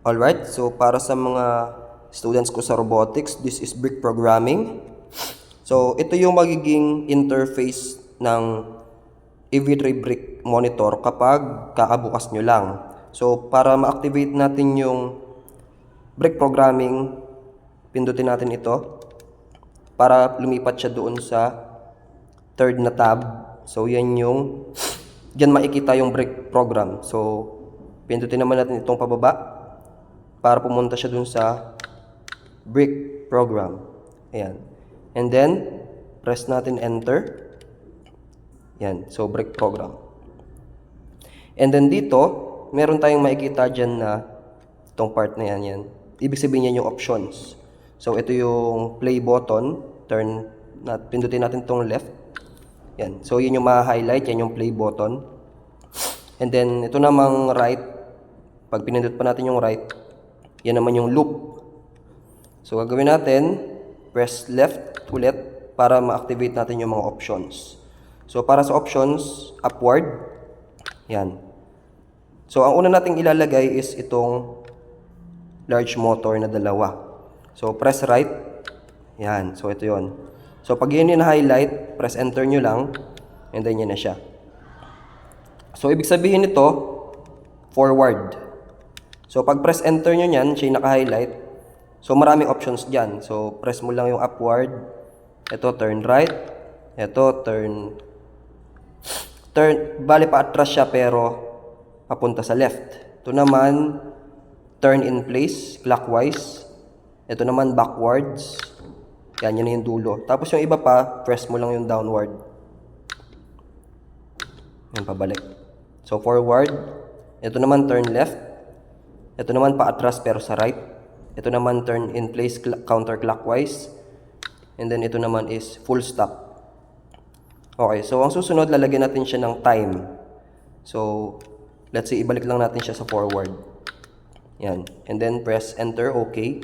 Alright, so para sa mga students ko sa robotics, this is brick programming. So ito yung magiging interface ng AV3 brick monitor kapag kakabukas nyo lang. So para ma-activate natin yung brick programming, pindutin natin ito para lumipat siya doon sa third na tab. So yan yung, dyan makikita yung brick program. So pindutin naman natin itong pababa para pumunta siya dun sa brick program. Ayan. And then, press natin enter. Ayan. So, brick program. And then dito, meron tayong makikita dyan na itong part na yan. Yan. Ibig sabihin yan yung options. So, ito yung play button. Pindutin natin itong left. Yan. So, yun yung ma-highlight. Yan yung play button. And then, ito namang right. Pag pinindot pa natin yung right, yan naman yung loop. So, gagawin natin, press left ulit para ma-activate natin yung mga options. So, para sa options, upward. Yan. So, ang una nating ilalagay is itong large motor na dalawa. So, press right. Yan. So, ito yon. So, pag yun yung highlight, press enter nyo lang. And then, yan na siya. So, ibig sabihin nito, forward. So, pag press enter nyo yan, siya yung naka-highlight. So, maraming options dyan. So, press mo lang yung upward. Ito, turn right. Ito, bali pa atras siya pero papunta sa left. Ito naman, turn in place, clockwise. Ito naman, backwards. Yan, yun yung dulo. Tapos yung iba pa, press mo lang yung downward. Yan, pabalik. So, forward. Ito naman, turn left. Ito naman paatras pero sa right. Ito naman turn in place counterclockwise. And then ito naman is full stop. Okay, so ang susunod lalagyan natin siya ng time. So let's say ibalik lang natin siya sa forward. Yan. And then press enter, okay.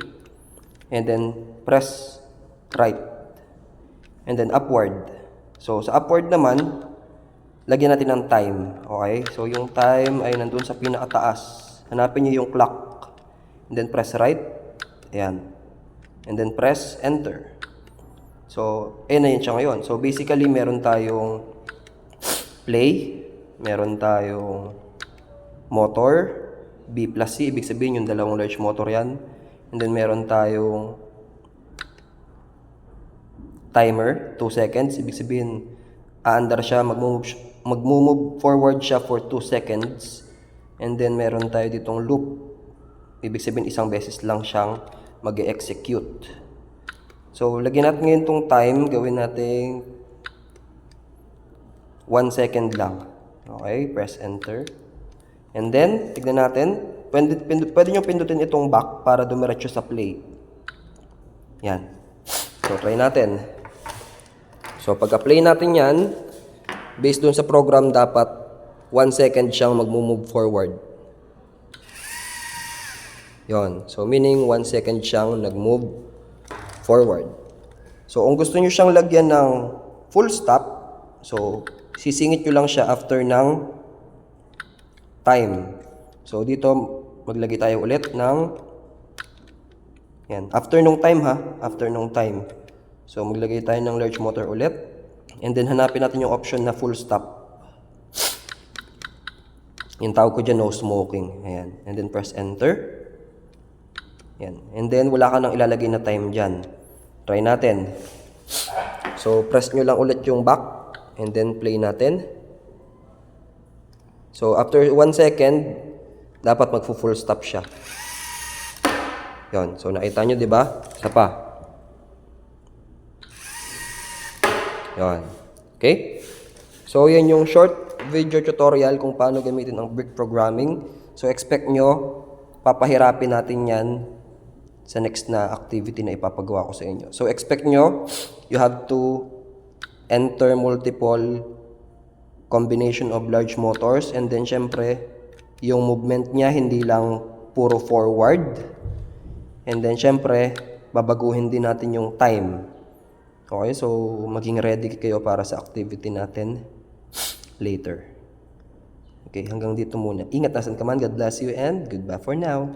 And then press right. And then upward. So sa upward naman, lagyan natin ng time. Okay, so yung time ay nandun sa pinakataas. Hanapin nyo yung clock. And then press right. Ayan. And then press enter. So, ayan na yun siya ngayon. So, basically, meron tayong play. Meron tayong motor. B plus C. Ibig sabihin yung dalawang large motor yan. And then meron tayong timer. 2 seconds. Ibig sabihin, aandar siya. Mag-move forward siya for 2 seconds. And then, meron tayo ditong loop. Ibig sabihin, isang beses lang siyang mag-execute. So, lagyan natin ngayon itong time. Gawin natin 1 second lang. Okay, press enter. And then, tignan natin. Pwede nyo pindutin itong back para dumiretso sa play. Yan. So, try natin. So, pagka-play natin yan, based dun sa program, dapat 1 second siyang mag-move forward. Yon. So, meaning 1 second siyang nag-move forward. So, kung gusto nyo siyang lagyan ng full stop, so, sisingit nyo lang siya after ng time. So, dito, maglagay tayo ulit ng yan. After nung time ha. After nung time. So, maglagay tayo ng large motor ulit. And then, hanapin natin yung option na full stop. Yung tawag ko dyan, no smoking. Ayan. And then press enter. Ayan. And then wala ka nang ilalagay na time dyan. Try natin. So press nyo lang ulit yung back. And then play natin. So after 1 second, dapat magfu-full stop siya. Yon. So nakita nyo, di ba? Isa pa. Yon. Okay? So yan yung short video tutorial kung paano gamitin ang brick programming. So expect nyo, papahirapin natin yan sa next na activity na ipapagawa ko sa inyo. So expect nyo, you have to enter multiple combination of large motors, and then syempre, yung movement niya hindi lang puro forward. And then syempre, babaguhin din natin yung time. Okay, so maging ready kayo para sa activity natin later. Okay, hanggang dito muna. Ingat, nasan ka man. God bless you and goodbye for now.